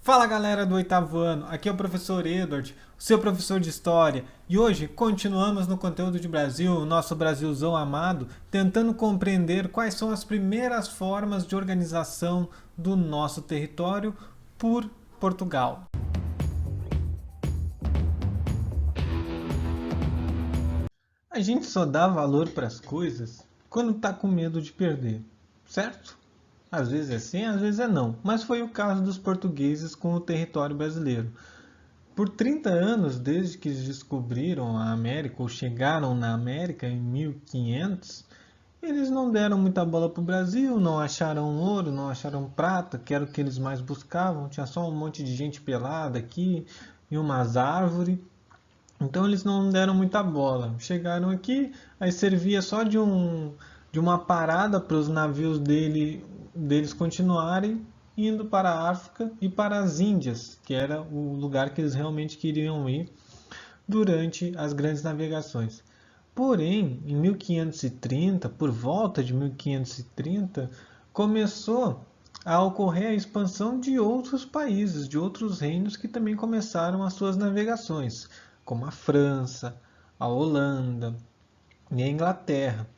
Fala galera do oitavo ano, aqui é o professor Edward, o seu professor de História, e hoje continuamos no conteúdo de Brasil, o nosso Brasilzão amado, tentando compreender quais são as primeiras formas de organização do nosso território por Portugal. A gente só dá valor para as coisas quando está com medo de perder, certo? Às vezes é sim, às vezes é não, mas foi o caso dos portugueses com o território brasileiro. Por 30 anos, desde que eles descobriram a América, ou chegaram na América em 1500, eles não deram muita bola para o Brasil, não acharam ouro, não acharam prata, que era o que eles mais buscavam. Tinha só um monte de gente pelada aqui e umas árvores. Então eles não deram muita bola. Chegaram aqui, aí servia só de uma parada para os navios deles continuarem indo para a África e para as Índias, que era o lugar que eles realmente queriam ir durante as grandes navegações. Porém, em 1530, por volta de 1530, começou a ocorrer a expansão de outros países, de outros reinos que também começaram as suas navegações, como a França, a Holanda e a Inglaterra.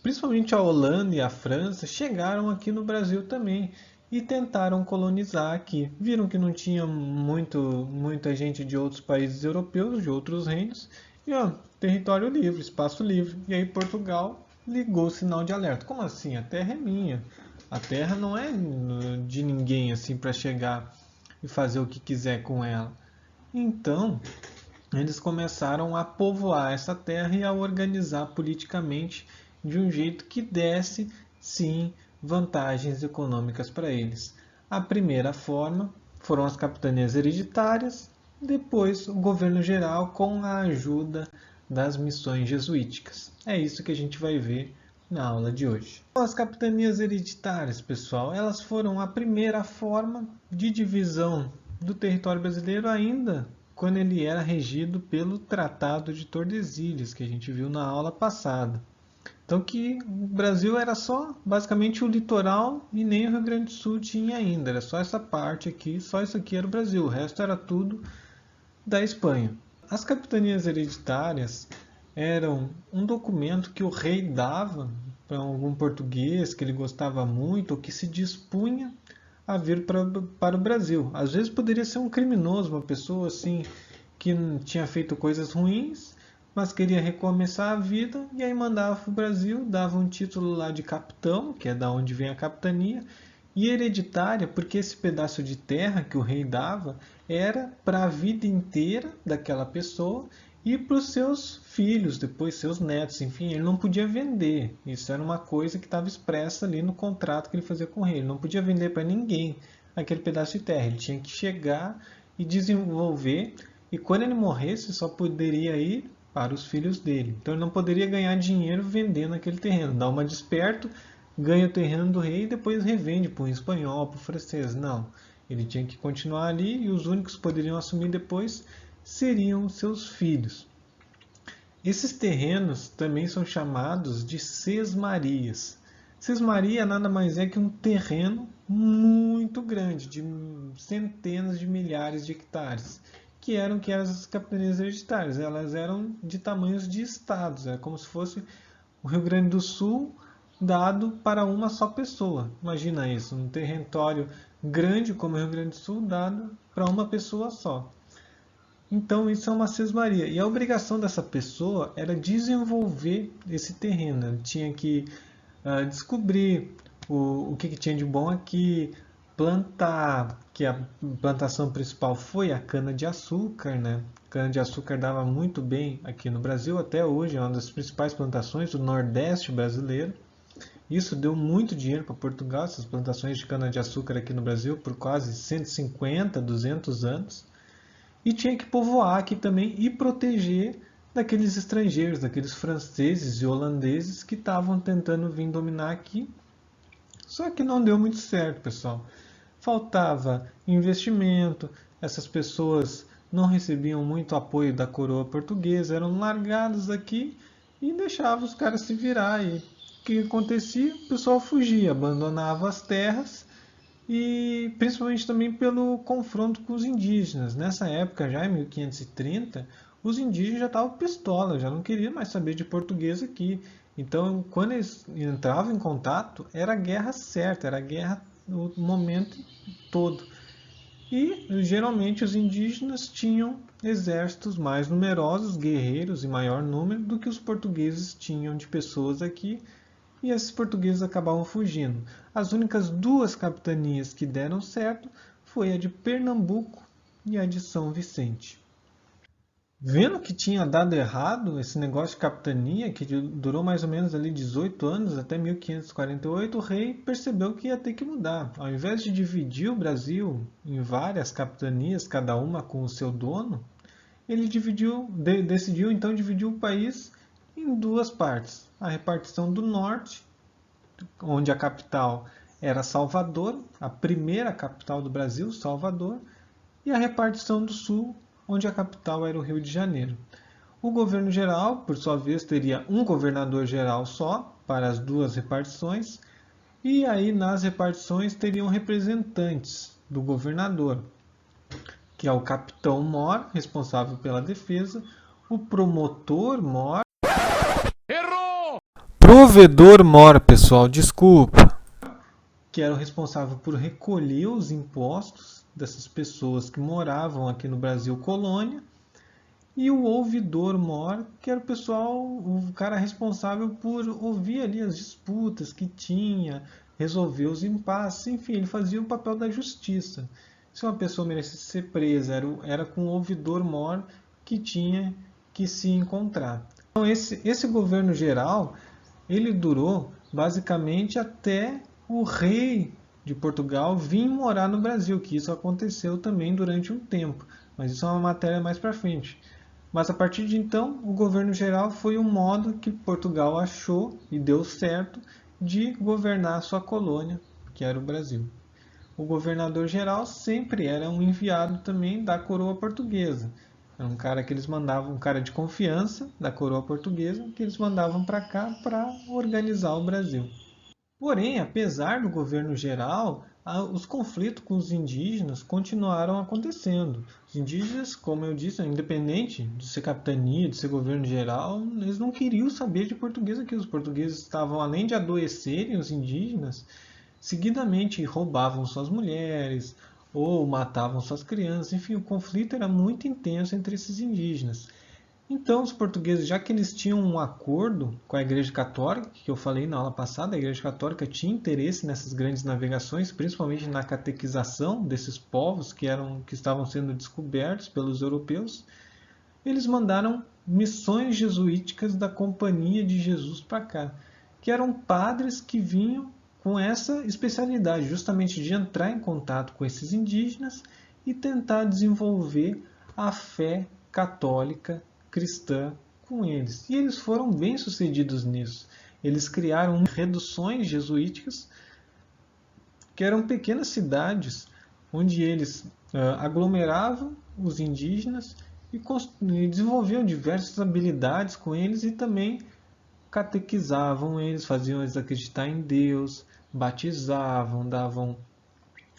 Principalmente a Holanda e a França chegaram aqui no Brasil também e tentaram colonizar aqui. Viram que não tinha muita gente de outros países europeus, de outros reinos, e ó, território livre, espaço livre. E aí Portugal ligou o sinal de alerta. Como assim? A terra é minha. A terra não é de ninguém assim para chegar e fazer o que quiser com ela. Então, eles começaram a povoar essa terra e a organizar politicamente de um jeito que desse, sim, vantagens econômicas para eles. A primeira forma foram as capitanias hereditárias, depois o governo geral com a ajuda das missões jesuíticas. É isso que a gente vai ver na aula de hoje. As capitanias hereditárias, pessoal, elas foram a primeira forma de divisão do território brasileiro ainda quando ele era regido pelo Tratado de Tordesilhas, que a gente viu na aula passada. Então que o Brasil era só basicamente o litoral e nem o Rio Grande do Sul tinha ainda, era só essa parte aqui, só isso aqui era o Brasil, o resto era tudo da Espanha. As capitanias hereditárias eram um documento que o rei dava para algum português que ele gostava muito ou que se dispunha a vir para o Brasil. Às vezes poderia ser um criminoso, uma pessoa assim que tinha feito coisas ruins, mas queria recomeçar a vida e aí mandava para o Brasil, dava um título lá de capitão, que é da onde vem a capitania, e hereditária, porque esse pedaço de terra que o rei dava era para a vida inteira daquela pessoa e para os seus filhos, depois seus netos, enfim, ele não podia vender. Isso era uma coisa que estava expressa ali no contrato que ele fazia com o rei. Ele não podia vender para ninguém aquele pedaço de terra. Ele tinha que chegar e desenvolver, e quando ele morresse, só poderia ir para os filhos dele. Então ele não poderia ganhar dinheiro vendendo aquele terreno. Dá uma desperto, ganha o terreno do rei e depois revende para um espanhol, para o francês. Não. Ele tinha que continuar ali e os únicos que poderiam assumir depois seriam seus filhos. Esses terrenos também são chamados de sesmarias. Sesmaria nada mais é que um terreno muito grande, de centenas de milhares de hectares, que eram as capitanias hereditárias. Elas eram de tamanhos de estados, é como se fosse o Rio Grande do Sul dado para uma só pessoa. Imagina isso, um território grande como o Rio Grande do Sul dado para uma pessoa só. Então isso é uma sesmaria. E a obrigação dessa pessoa era desenvolver esse terreno. Ele tinha que descobrir o que tinha de bom aqui, plantar, que a plantação principal foi a cana-de-açúcar, né? Cana-de-açúcar dava muito bem aqui no Brasil, até hoje é uma das principais plantações do Nordeste brasileiro. Isso deu muito dinheiro para Portugal, essas plantações de cana-de-açúcar aqui no Brasil, por quase 150, 200 anos. E tinha que povoar aqui também e proteger daqueles estrangeiros, daqueles franceses e holandeses que estavam tentando vir dominar aqui. Só que não deu muito certo, pessoal. Faltava investimento, essas pessoas não recebiam muito apoio da coroa portuguesa, eram largados aqui e deixavam os caras se virar. E o que acontecia? O pessoal fugia, abandonava as terras e principalmente também pelo confronto com os indígenas. Nessa época, já em 1530, os indígenas já estavam pistola, já não queriam mais saber de português aqui. Então, quando eles entravam em contato, era a guerra certa, era a guerra no momento todo. E geralmente os indígenas tinham exércitos mais numerosos, guerreiros em maior número do que os portugueses tinham de pessoas aqui, e esses portugueses acabavam fugindo. As únicas duas capitanias que deram certo foi a de Pernambuco e a de São Vicente. Vendo que tinha dado errado esse negócio de capitania, que durou mais ou menos ali 18 anos, até 1548, o rei percebeu que ia ter que mudar. Ao invés de dividir o Brasil em várias capitanias, cada uma com o seu dono, ele decidiu então dividir o país em duas partes. A repartição do norte, onde a capital era Salvador, a primeira capital do Brasil, Salvador, e a repartição do sul, onde a capital era o Rio de Janeiro. O governo geral, por sua vez, teria um governador geral só para as duas repartições, e aí nas repartições teriam representantes do governador, que é o capitão-mor, responsável pela defesa, o promotor-mor, provedor-mor, pessoal, desculpa, que era o responsável por recolher os impostos dessas pessoas que moravam aqui no Brasil colônia, e o ouvidor-mor, que era o cara responsável por ouvir ali as disputas que tinha, resolver os impasses, enfim, ele fazia o papel da justiça. Se uma pessoa merecesse ser presa, era com o ouvidor-mor que tinha que se encontrar. Então esse governo geral, ele durou basicamente até o rei de Portugal vir morar no Brasil, que isso aconteceu também durante um tempo, mas isso é uma matéria mais para frente. Mas a partir de então, o governo geral foi o modo que Portugal achou e deu certo de governar sua colônia, que era o Brasil. O governador geral sempre era um enviado também da coroa portuguesa. Era um cara que eles mandavam, um cara de confiança da coroa portuguesa, que eles mandavam para cá para organizar o Brasil. Porém, apesar do governo geral, os conflitos com os indígenas continuaram acontecendo. Os indígenas, como eu disse, independente de ser capitania, de ser governo geral, eles não queriam saber de português aqui. Os portugueses estavam, além de adoecerem os indígenas, seguidamente roubavam suas mulheres ou matavam suas crianças. Enfim, o conflito era muito intenso entre esses indígenas. Então, os portugueses, já que eles tinham um acordo com a Igreja Católica, que eu falei na aula passada, a Igreja Católica tinha interesse nessas grandes navegações, principalmente na catequização desses povos que estavam sendo descobertos pelos europeus, eles mandaram missões jesuíticas da Companhia de Jesus para cá, que eram padres que vinham com essa especialidade, justamente de entrar em contato com esses indígenas e tentar desenvolver a fé católica cristã com eles. E eles foram bem-sucedidos nisso. Eles criaram reduções jesuíticas, que eram pequenas cidades onde eles aglomeravam os indígenas e desenvolviam diversas habilidades com eles e também catequizavam eles, faziam eles acreditar em Deus, batizavam, davam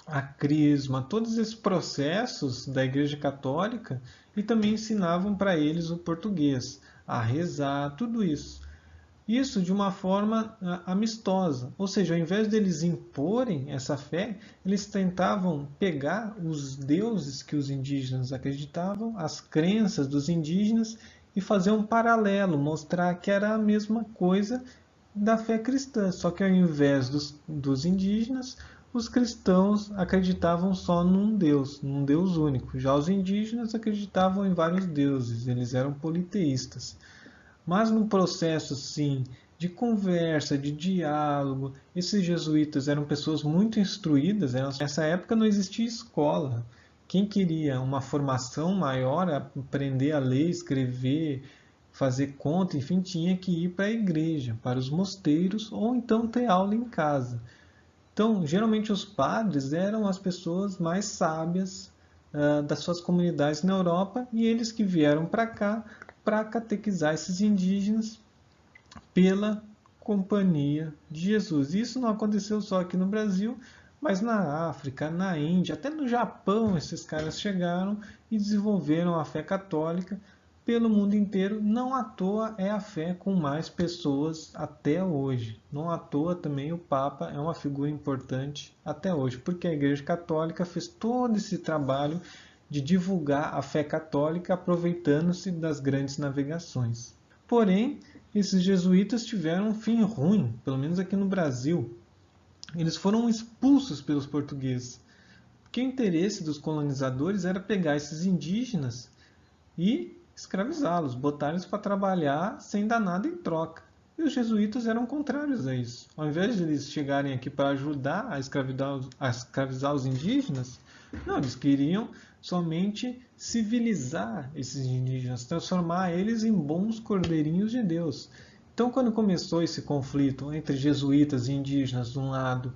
a crisma, todos esses processos da Igreja Católica, e também ensinavam para eles o português, a rezar, tudo isso. Isso de uma forma amistosa, ou seja, ao invés deles imporem essa fé, eles tentavam pegar os deuses que os indígenas acreditavam, as crenças dos indígenas, e fazer um paralelo, mostrar que era a mesma coisa da fé cristã, só que ao invés dos indígenas, os cristãos acreditavam só num Deus único. Já os indígenas acreditavam em vários deuses, eles eram politeístas. Mas no processo assim, de conversa, de diálogo, esses jesuítas eram pessoas muito instruídas. Nessa época não existia escola. Quem queria uma formação maior, aprender a ler, escrever, fazer conta, enfim, tinha que ir para a igreja, para os mosteiros, ou então ter aula em casa. Então, geralmente os padres eram as pessoas mais sábias das suas comunidades na Europa, e eles que vieram para cá para catequizar esses indígenas pela Companhia de Jesus. Isso não aconteceu só aqui no Brasil, Mas na África, na Índia, até no Japão, esses caras chegaram e desenvolveram a fé católica pelo mundo inteiro. Não à toa é a fé com mais pessoas até hoje. Não à toa também o Papa é uma figura importante até hoje, porque a Igreja Católica fez todo esse trabalho de divulgar a fé católica aproveitando-se das grandes navegações. Porém, esses jesuítas tiveram um fim ruim, pelo menos aqui no Brasil. Eles foram expulsos pelos portugueses, porque o interesse dos colonizadores era pegar esses indígenas e escravizá-los, botar eles para trabalhar sem dar nada em troca. E os jesuítas eram contrários a isso. Ao invés de eles chegarem aqui para ajudar a escravizar os indígenas, não, eles queriam somente civilizar esses indígenas, transformar eles em bons cordeirinhos de Deus. Então, quando começou esse conflito entre jesuítas e indígenas de um lado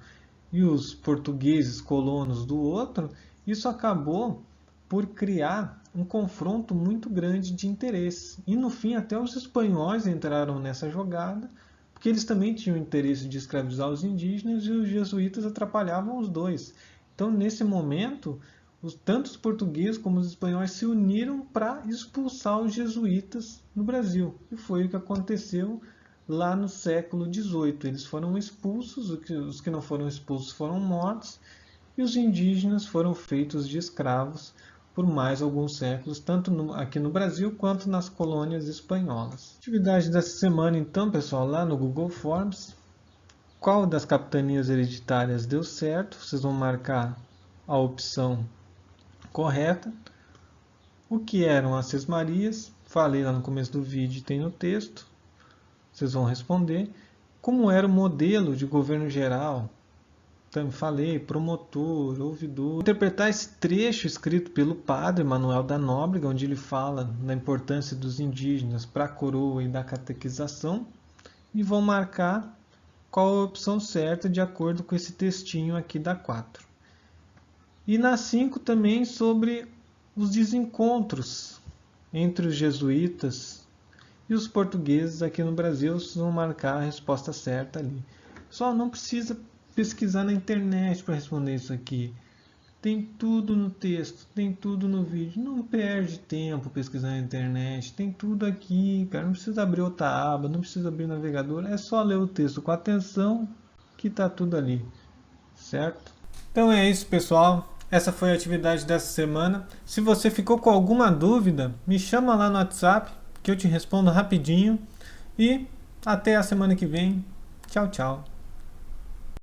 e os portugueses colonos do outro, isso acabou por criar um confronto muito grande de interesse. E no fim, até os espanhóis entraram nessa jogada, porque eles também tinham interesse de escravizar os indígenas e os jesuítas atrapalhavam os dois. Então, nesse momento, tanto os portugueses como os espanhóis se uniram para expulsar os jesuítas no Brasil. E foi o que aconteceu lá no século XVIII. Eles foram expulsos, os que não foram expulsos foram mortos, e os indígenas foram feitos de escravos por mais alguns séculos, tanto aqui no Brasil quanto nas colônias espanholas. Atividade dessa semana, então, pessoal, lá no Google Forms. Qual das capitanias hereditárias deu certo? Vocês vão marcar a opção correta. O que eram as sesmarias? Falei lá no começo do vídeo, tem no texto. Vocês vão responder. Como era o modelo de governo geral? Também falei, promotor, ouvidor. Interpretar esse trecho escrito pelo padre Manuel da Nóbrega, onde ele fala da importância dos indígenas para a coroa e da catequização. E vão marcar qual a opção certa de acordo com esse textinho aqui da 4. E na 5 também sobre os desencontros entre os jesuítas e os portugueses aqui no Brasil. Vocês vão marcar a resposta certa ali. Só não precisa pesquisar na internet para responder isso aqui. Tem tudo no texto, tem tudo no vídeo. Não perde tempo pesquisando na internet. Tem tudo aqui, cara. Não precisa abrir outra aba, não precisa abrir o navegador. É só ler o texto com atenção que está tudo ali. Certo? Então é isso, pessoal. Essa foi a atividade dessa semana. Se você ficou com alguma dúvida, me chama lá no WhatsApp que eu te respondo rapidinho. E até a semana que vem. Tchau, tchau.